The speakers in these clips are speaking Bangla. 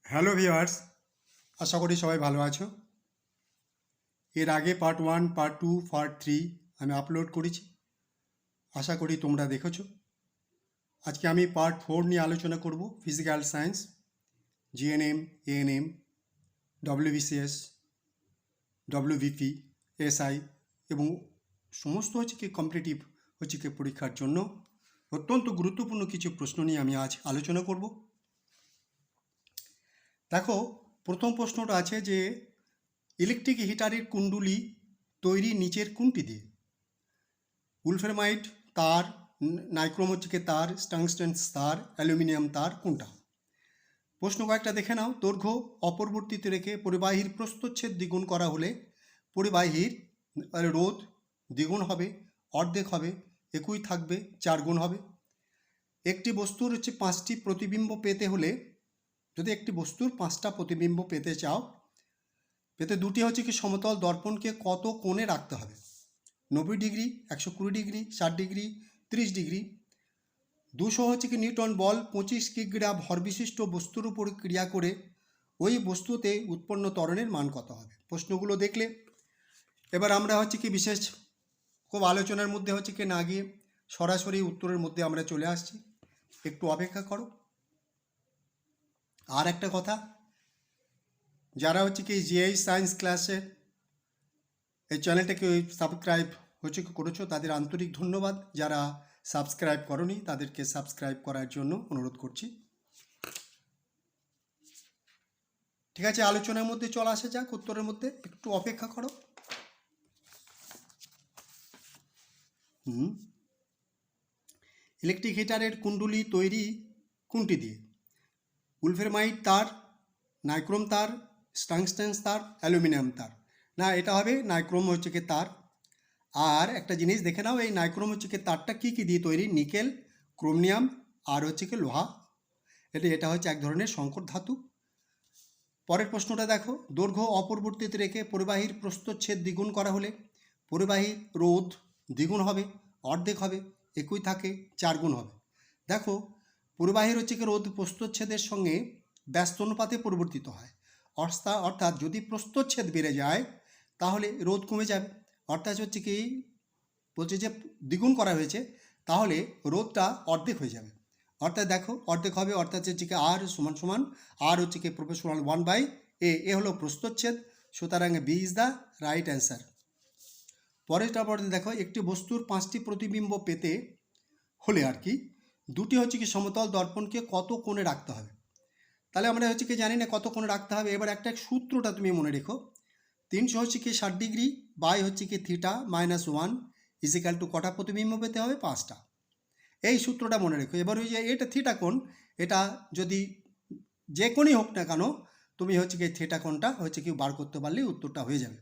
হ্যালো ভিউয়ার্স, আশা করি সবাই ভালো আছো। এর আগে পার্ট 1, পার্ট 2, পার্ট 3 আমি আপলোড করেছি। আশা করি তোমরা দেখেছো। আজকে আমি পার্ট 4 নিয়ে আলোচনা করব। Physical science, GNM, ANM, WBCS, WBP, SI এবং সমস্ত কম্পিটিটিভ পরীক্ষার জন্য অত্যন্ত গুরুত্বপূর্ণ কিছু প্রশ্ন নিয়ে আমি আজ আলোচনা করব। দেখো, প্রথম প্রশ্নটা আছে যে ইলেকট্রিক হিটারের কুণ্ডলী তৈরি নিচের কোনটি দিয়ে? উলফেরমাইট তার, নাইক্রোম তার, টাংস্টেন তার, অ্যালুমিনিয়াম তার, কোনটা? প্রশ্ন কয়েকটা দেখে নাও। দৈর্ঘ্য অপরিবর্তিত রেখে পরিবাহীর প্রস্থচ্ছেদ দ্বিগুণ করা হলে পরিবাহীর রোধ দ্বিগুণ হবে, অর্ধেক হবে, একই থাকবে, 4 গুণ হবে। একটি বস্তুর 5টি প্রতিবিম্ব পেতে হলে, যদি একটি বস্তুর 5টা প্রতিবিম্ব পেতে চাও, পেতে দুটি সমতল দর্পণকে কত কোণে রাখতে হবে? 90 degree, 120 degree, 60 degree, 30 degree. 200 newton বল 25 কিগ্রা ভরবিশিষ্ট বস্তুর উপর ক্রিয়া করে ওই বস্তুতে উৎপন্ন ত্বরণের মান কত হবে? প্রশ্নগুলো দেখলে এবার আমরা বিশেষ খুব আলোচনার মধ্যে না গিয়ে সরাসরি উত্তরের মধ্যে আমরা চলে আসছি। একটু অপেক্ষা করো। আর একটা কথা, যারা জিআই সায়েন্স ক্লাসের এই চ্যানেলটাকে সাবস্ক্রাইব করেছো, তাদের আন্তরিক ধন্যবাদ। যারা সাবস্ক্রাইব করনি তাদেরকে সাবস্ক্রাইব করার জন্য অনুরোধ করছি। ঠিক আছে, আলোচনার মধ্যে চলে আসা যাক। উত্তরের মধ্যে একটু অপেক্ষা করো। ইলেকট্রিক হিটারের কুণ্ডলী তৈরি কোনটি দিয়ে? উলফেরমাইট তার, নাইক্রোম তার, টাংস্টেন তার, অ্যালুমিনিয়াম তার। না, এটা হবে নাইক্রোম তার। আর একটা জিনিস দেখে নাও, এই নাইক্রোম তারটা কী কী দিয়ে তৈরি? নিকেল, ক্রোমিয়াম আর লোহা। এটা এক ধরনের সংকর ধাতু। পরের প্রশ্নটা দেখো, দৈর্ঘ্য অপরিবর্তিত রেখে পরিবাহীর প্রস্থচ্ছেদ দ্বিগুণ করা হলে পরিবাহীর রোধ দ্বিগুণ হবে, অর্ধেক হবে, একই থাকে, 4 গুণ হবে। দেখো, পরিবাহীর রোধ প্রস্থচ্ছেদের সঙ্গে ব্যস্ত অনুপাতে পরিবর্তিত হয়। অর্থাৎ যদি প্রস্থচ্ছেদ বেড়ে যায় তাহলে রোধ কমে যাবে। অর্থাৎ বলছে যে দ্বিগুণ করা হয়েছে, তাহলে রোধটা অর্ধেক হয়ে যাবে। অর্থাৎ দেখো, অর্ধেক হবে, অর্থাৎ আর সমান সমান আর প্রপোর্শনাল 1/a। এ হলো প্রস্থচ্ছেদ, সুতরাং B is the right answer. পরেরটা দেখো, একটি বস্তুর 5টি প্রতিবিম্ব পেতে হলে দুটি সমতল দর্পণকে কত কোণে রাখতে হবে? তাহলে আমরা জানি না কত কোণে রাখতে হবে। এবার একটা সূত্রটা তুমি মনে রেখো। 360 degree by theta -1 is equal to কটা প্রতিবিম্ব পেতে হবে? 5টা। এই সূত্রটা মনে রেখো। এবার এটা থিটা কোণ, এটা যদি যে কোণই হোক না কেন, তুমি থিটা কোণটা বার করতে পারলেই উত্তরটা হয়ে যাবে।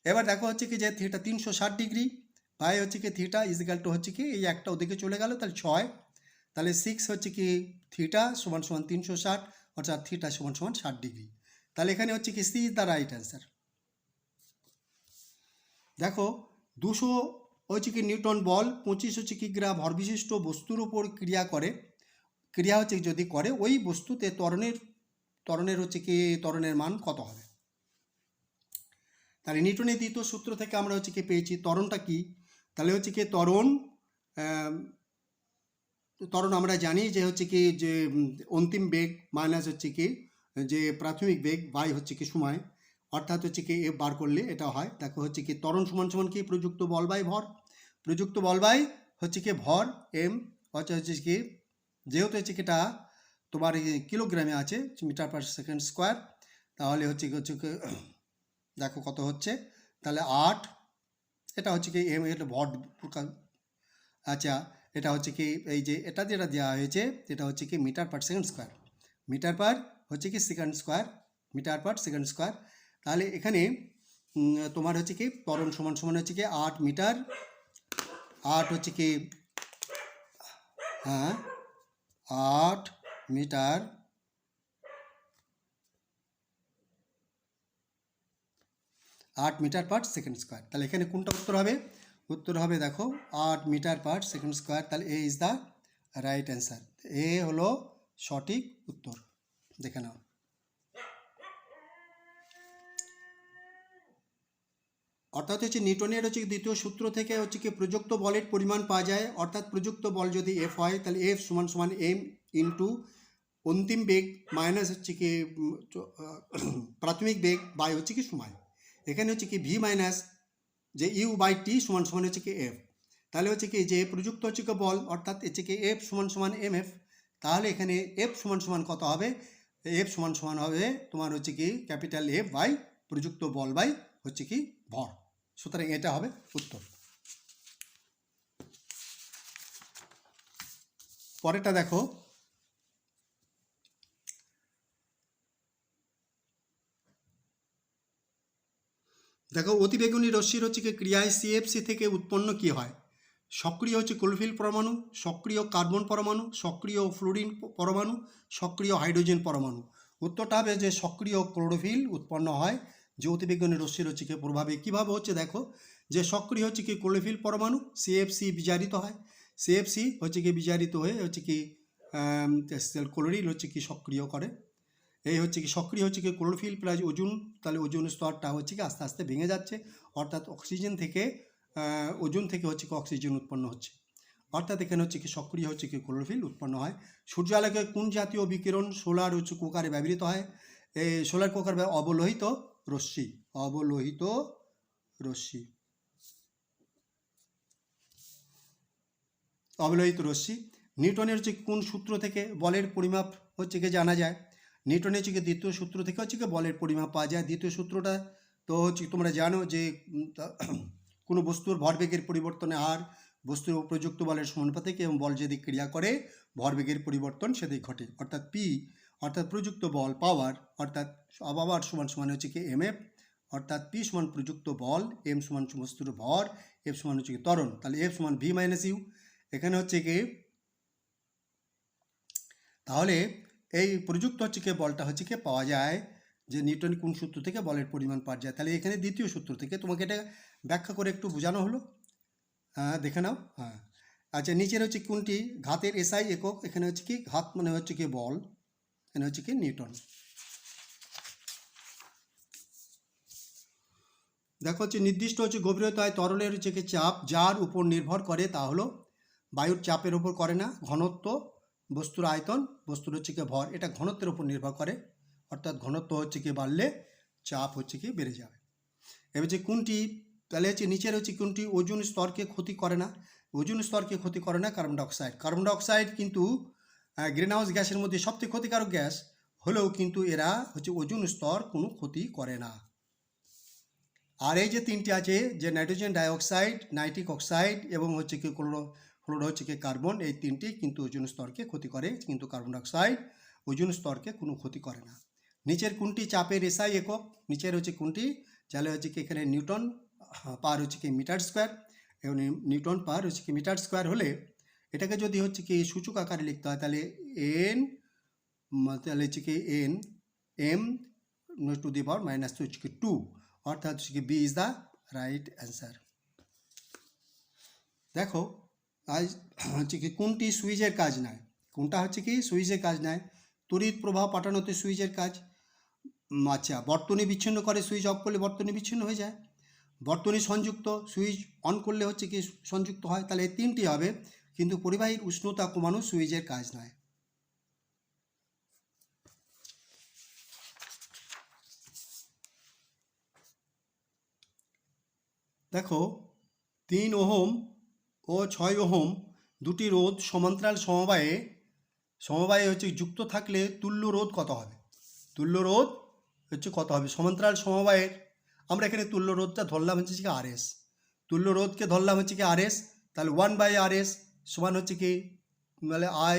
এবার দেখো যে theta 360 degree by theta is equal to এই একটা ওদিকে চলে গেল, তাহলে 6। তাহলে 6 থিটা সমান সমান 360, অর্থাৎ থিটা সমান সমান 60 ডিগ্রি। তাহলে এখানে C is the right answer. দেখো, 200 নিউটন বল 25 কিগ্রা ভরবিশিষ্ট বস্তুর উপর ক্রিয়া যদি করে ওই বস্তুতে ত্বরণের ত্বরণের মান কত হবে? তাহলে নিউটনের দ্বিতীয় সূত্র থেকে আমরা পেয়েছি ত্বরণটা কি। তাহলে ত্বরণ আমরা জানি যে যে অন্তিম বেগ মাইনাস যে প্রাথমিক বেগ বাই সময়, অর্থাৎ এ বার করলে এটা হয়। দেখো ত্বরণ সমান সমান কি? প্রযুক্ত বল বাই ভর। প্রযুক্ত বল বাই ভর এম, যেহেতু এটা তোমার কিলোগ্রামে আছে, মিটার পার সেকেন্ড স্কোয়ার, তাহলে দেখো কত হচ্ছে। তাহলে 8, এটা এম, এটা ভর প্রকার। আচ্ছা, এটা এই যে এটা যেটা দেওয়া হয়েছে এটা metre per second square. Metre per second square, metre per second square. তাহলে এখানে তোমার ত্বরণ সমান সমান 8 মিটার, 8 হ্যাঁ 8 metre 8 metre per second square. তাহলে এখানে কোনটা উত্তর হবে? উত্তর হবে দেখো 8 মিটার পার সেকেন্ড স্কোয়ার। তাহলে এ ইজ দ্য রাইট অ্যান্সার। এ হলো সঠিক উত্তর। দেখে নাও। অর্থাৎ হচ্ছে নিউটনের হচ্ছে দ্বিতীয় সূত্র থেকে হচ্ছে কি প্রযুক্ত বলের পরিমাণ পাওয়া যায়। অর্থাৎ প্রযুক্ত বল যদি এফ হয় তাহলে এফ সমান সমান এম ইন্টু অন্তিম বেগ মাইনাস হচ্ছে কি প্রাথমিক বেগ বাই হচ্ছে কি সময়। এখানে হচ্ছে কি ভি মাইনাস যে ইউ বাই টি সমান সমান হচ্ছে কি এফ। তাহলে হচ্ছে কি যে প্রযুক্ত হচ্ছে কি বল অর্থাৎ হচ্ছে কি এফ সমান সমান এম এফ। তাহলে এখানে এফ সমান সমান কত হবে? এফ সমান সমান হবে তোমার হচ্ছে কি ক্যাপিটাল এফ বাই প্রযুক্ত বল বাই হচ্ছে কি ভর। সুতরাং এটা হবে উত্তর। পরেরটা দেখো, অতিবেগুনি রশ্মির হচ্ছে কি ক্রিয়ায় সিএফসি থেকে উৎপন্ন কি হয়? সক্রিয় হচ্ছে ক্লোরোফিল পরমাণু, সক্রিয় কার্বন পরমাণু, সক্রিয় ফ্লোরিন পরমাণু, সক্রিয় হাইড্রোজেন পরমাণু। উত্তরটা হবে যে সক্রিয় ক্লোরোফিল উৎপন্ন হয় যে অতিবেগুনি রশ্মির হচ্ছে কি প্রভাবে। কীভাবে হচ্ছে দেখো, যে সক্রিয় হচ্ছে কি ক্লোরোফিল পরমাণু সিএফসি বিজারিত হয়, সিএফসি হচ্ছে কি বিজারিত হয়ে হচ্ছে কি ক্লোরিন হচ্ছে কি সক্রিয় করে। এই হচ্ছে কি সক্রিয় হচ্ছে কি ক্লোরোফিল প্লাস ওজোন, তাহলে ওজোন স্তরটা হচ্ছে কি আস্তে আস্তে ভেঙে যাচ্ছে। অর্থাৎ অক্সিজেন থেকে ওজোন থেকে হচ্ছে কি অক্সিজেন উৎপন্ন হচ্ছে। অর্থাৎ এখানে হচ্ছে কি সক্রিয় হচ্ছে কি ক্লোরোফিল উৎপন্ন হয়। সূর্যালোকে কোন জাতীয় বিকিরণ সোলার হচ্ছে কুকারে ব্যবহৃত হয়? এই সোলার কুকার অবলোহিত রশ্মি, অবলোহিত রশ্মি, অবলোহিত রশ্মি। নিউটনের হচ্ছে কোন সূত্র থেকে বলের পরিমাপ হচ্ছে কি জানা যায়? নিউটনের হচ্ছে কি দ্বিতীয় সূত্র থেকে হচ্ছে কি বলের পরিমাপ পাওয়া যায়। দ্বিতীয় সূত্রটা তো হচ্ছে তোমরা জানো যে কোনো বস্তুর ভরবেগের পরিবর্তনে হার বস্তুর প্রযুক্ত বলের সমানুপাতিক এবং বল যেদিক ক্রিয়া করে ভরবেগের পরিবর্তন সেদিক ঘটে। অর্থাৎ পি অর্থাৎ প্রযুক্ত বল পাওয়ার অর্থাৎ পাওয়ার সমান সমান হচ্ছে কি এম এফ। অর্থাৎ পি সমান প্রযুক্ত বল, এম সমান বস্তুর ভর, এফ সমান হচ্ছে কি ত্বরণ। তাহলে এফ সমান ভি মাইনাস ইউ। এখানে হচ্ছে কি তাহলে এই প্রযুক্ত হচ্ছে কি বলটা হচ্ছে কি পাওয়া যায় যে নিউটন কোন সূত্র থেকে বলের পরিমাণ পাওয়া যায়। তাহলে এখানে দ্বিতীয় সূত্র থেকে। তোমাকে এটা ব্যাখ্যা করে একটু বোঝানো হলো, হ্যাঁ দেখে নাও। হ্যাঁ আচ্ছা, নিচের হচ্ছে কোনটি ঘাতের এসআই একক? এখানে হচ্ছে কি ঘাত মানে হচ্ছে কি বল, এখানে হচ্ছে কি নিউটন। দেখো হচ্ছে নির্দিষ্ট হচ্ছে গভীরতায় তরলের হচ্ছে কি চাপ যার উপর নির্ভর করে তা হলো বায়ুর চাপের উপর করে না, ঘনত্ব, বস্তুর আয়তন, বস্তুর হচ্ছে কি ভর, এটা ঘনত্বের উপর নির্ভর করে। অর্থাৎ ঘনত্ব হচ্ছে কি বাড়লে চাপ হচ্ছে কি বেড়ে যাবে। এবার যে কোনটি, তাহলে হচ্ছে নিচের হচ্ছে কোনটি ওজোন স্তরকে ক্ষতি করে না? ওজোন স্তরকে ক্ষতি করে না কার্বন ডাইঅক্সাইড। কার্বন ডাইঅক্সাইড কিন্তু গ্রিনহাউস গ্যাসের মধ্যে সবথেকে ক্ষতিকারক গ্যাস হলেও কিন্তু এরা হচ্ছে ওজোন স্তর কোনো ক্ষতি করে না। আর এই যে তিনটি আছে যে নাইট্রোজেন ডাইঅক্সাইড, নাইট্রিক অক্সাইড এবং হচ্ছে কি ফ্লোরো হচ্ছে কি কার্বন, এই তিনটি কিন্তু ওজোন স্তরকে ক্ষতি করে, কিন্তু কার্বন ডাইঅক্সাইড ওজোন স্তরকে কোনো ক্ষতি করে না। নিচের কোনটি চাপের এসআই একক? নিচের হচ্ছে কোনটি, তাহলে হচ্ছে কি এখানে নিউটন পার হচ্ছে কি মিটার স্কোয়ার, এবং নিউটন পার হচ্ছে কি মিটার স্কোয়ার হলে এটাকে যদি হচ্ছে কি সূচক আকারে লিখতে হয় তাহলে এন, তাহলে হচ্ছে কি N M to the power minus হচ্ছে কি 2। অর্থাৎ হচ্ছে কি B is the right answer. দেখো আজ হচ্ছে কি কোনটি সুইচের কাজ নেয়? কোনটা হচ্ছে কি সুইচের কাজ নেয়? তড়িৎ প্রবাহ পাঠানোতে সুইচের কাজ। আচ্ছা, বর্তনী বিচ্ছিন্ন করে, সুইচ অফ করলে বর্তনী বিচ্ছিন্ন হয়ে যায়। বর্তনী সংযুক্ত, সুইচ অন করলে হচ্ছে কি সংযুক্ত হয়। তাহলে এই তিনটি হবে, কিন্তু পরিবাহীর উষ্ণতা কমানো সুইচের কাজ নয়। দেখো 3 ওহম ও 6 ওহম দুটি রোধ সমান্তরাল সমবায়ে হচ্ছে যুক্ত থাকলে তুল্য রোধ কত হবে? তুল্য রোধ হচ্ছে কত হবে সমান্তরাল সমবায়ের? আমরা এখানে তুল্য রোধটা ধরলাম হচ্ছে কি আর এস, তুল্য রোধকে ধরলাম হচ্ছে কি আর এস। তাহলে 1/RS সমান হচ্ছে কি মানে আই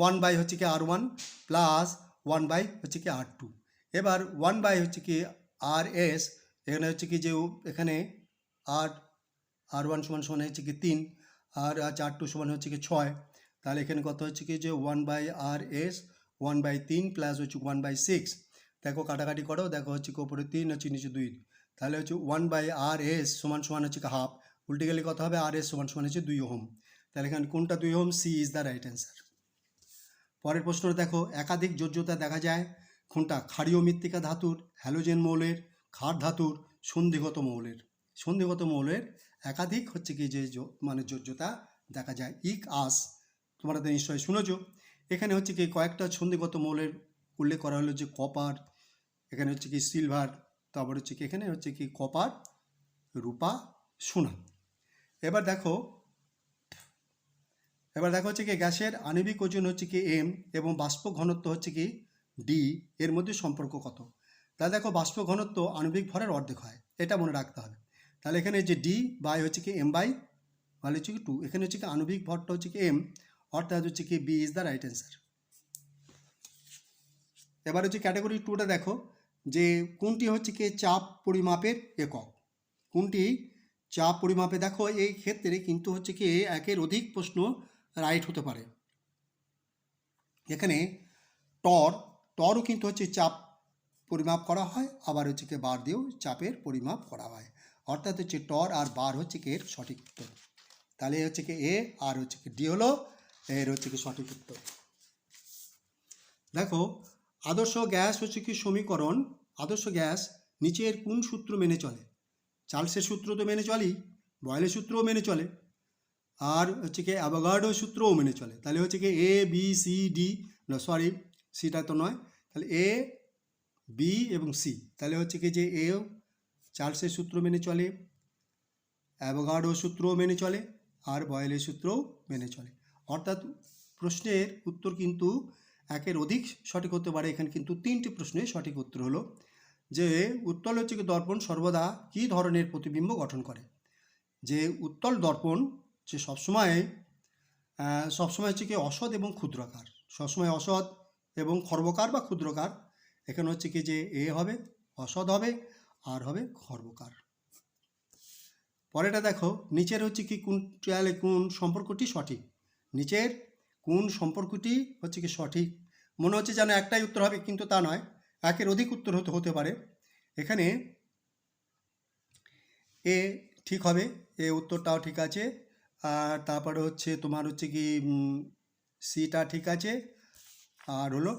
1 হচ্ছে কি R1 প্লাস 1 হচ্ছে কি R2। এবার 1 হচ্ছে কি RS, এখানে হচ্ছে কি যে এখানে R1 সমান সমান হচ্ছে কি 3, আর R2 সমান হচ্ছে কি 6। তাহলে এখানে কত হচ্ছে কি যে 1/RS 1/3 প্লাস হচ্ছে 1/6। দেখো কাটাকাটি করো, দেখো হচ্ছে কি ওপরে 3 হচ্ছে নিচে 2, তাহলে হচ্ছে 1/RS সমান সমান হচ্ছে কি হাফ। উল্টে গেলে কত হবে? RS সমান সমান হচ্ছে 2 ওহম। তাহলে এখানে কোনটা 2 ohm? C is the right answer. পরের প্রশ্নটা দেখো, একাধিক যোজ্যতা দেখা যায় কোনটা? ক্ষারীয় মৃত্তিকা ধাতুর, হ্যালোজেন মৌলের, ক্ষার ধাতুর, সন্ধিগত মৌলের। সন্ধিগত মৌলের একাধিক হচ্ছে কি যে মানে যোজ্যতা দেখা যায়। ইক আস তোমরা তো নিশ্চয়ই শুনেছ। এখানে হচ্ছে কি কয়েকটা সন্ধিগত মৌলের উল্লেখ করা হলো, যে কপার, এখানে হচ্ছে কি সিলভার, তারপর হচ্ছে কি এখানে হচ্ছে কি কপার, রূপা, সোনা। এবার দেখো হচ্ছে কি গ্যাসের আণবিক ওজন হচ্ছে কি এম এবং বাষ্প ঘনত্ব হচ্ছে কি ডি, এর মধ্যে সম্পর্ক কত? তাহলে দেখো বাষ্প ঘনত্ব আণবিক ভরের অর্ধেক হয়, এটা মনে রাখতে হবে। তাহলে এখানে যে ডি বাই হচ্ছে কি এম বাই তাহলে হচ্ছে কি 2, এখানে হচ্ছে কি আণবিক ভরটা হচ্ছে কি এম, অর্থাৎ হচ্ছে কি B is the right answer. এবার হচ্ছে ক্যাটাগরি 2টা দেখো, যে কোনটি হচ্ছে কি চাপ পরিমাপের একক? কোনটি চাপ পরিমাপে? দেখো এই ক্ষেত্রে কিন্তু হচ্ছে কি একের অধিক প্রশ্ন রাইট হতে পারে। এখানে টরও কিন্তু হচ্ছে চাপ পরিমাপ করা হয়, আবার হচ্ছে কি বার দিয়েও চাপের পরিমাপ করা হয়, অর্থাৎ হচ্ছে টর আর বার হচ্ছে কি এর সঠিক উত্তর। তাহলে হচ্ছে কি এ আর হচ্ছে কি ডি হলো এর হচ্ছে কি সঠিক উত্তর। দেখো আদর্শ গ্যাস হচ্ছে কি সমীকরণ, আদর্শ গ্যাস নিচের কোন সূত্র মেনে চলে? চার্লসের সূত্র তো মেনে চলি, বয়েলের সূত্রও মেনে চলে, আর হচ্ছে কি অ্যাভোগাড্রো সূত্রও মেনে চলে। তাহলে হচ্ছে কি A B C D, sorry সিটা তো নয়, তাহলে এ বি এবং সি। তাহলে হচ্ছে কি যে এও চার্লসের সূত্র মেনে চলে, অ্যাভোগাড্রো সূত্রও মেনে চলে, আর বয়েলের সূত্রও মেনে চলে। অর্থাৎ প্রশ্নের উত্তর কিন্তু একের অধিক সঠিক হতে পারে। এখানে কিন্তু 3টি প্রশ্নের সঠিক উত্তর হলো যে উত্তল হচ্ছে কি দর্পণ সর্বদা কী ধরনের প্রতিবিম্ব গঠন করে? যে উত্তল দর্পণ যে সবসময় হচ্ছে কি অসৎ এবং ক্ষুদ্রাকার, সবসময় অসৎ এবং খর্বকার বা ক্ষুদ্রকার। এখানে হচ্ছে কি যে এ হবে অসৎ হবে আর হবে খর্বকার। পরেটা দেখো, নিচের হচ্ছে কি কোন সম্পর্কটি সঠিক? নিচের কোন সম্পর্কটি হচ্ছে কি সঠিক? মনে হচ্ছে যেন একটাই উত্তর হবে, কিন্তু তা নয়, একের অধিক উত্তর হতে পারে। এখানে এ ঠিক হবে, এ উত্তরটাও ঠিক আছে, আর তারপরে হচ্ছে তোমার হচ্ছে কি সিটা ঠিক আছে, আর হলো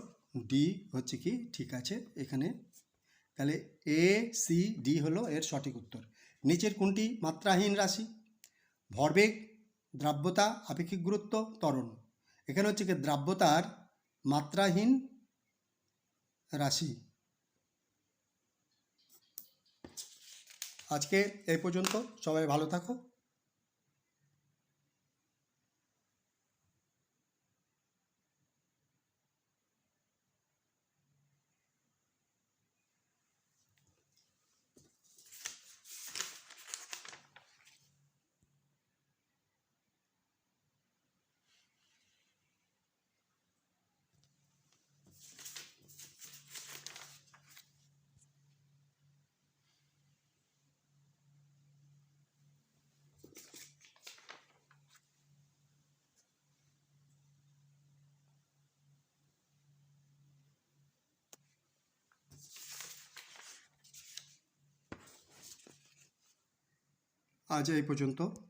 ডি হচ্ছে কি ঠিক আছে এখানে। তাহলে এ সি ডি হলো এর সঠিক উত্তর। নিচের কোনটি মাত্রাহীন রাশি? ভরবেগ, দ্রাব্যতা, আপেক্ষিক গুরুত্ব, ত্বরণ। এখানে হচ্ছে কি দ্রাব্যতার মাত্রাহীন রাশি। আজকে এই পর্যন্ত, সবাই ভালো থাকো। আজ এই পর্যন্ত।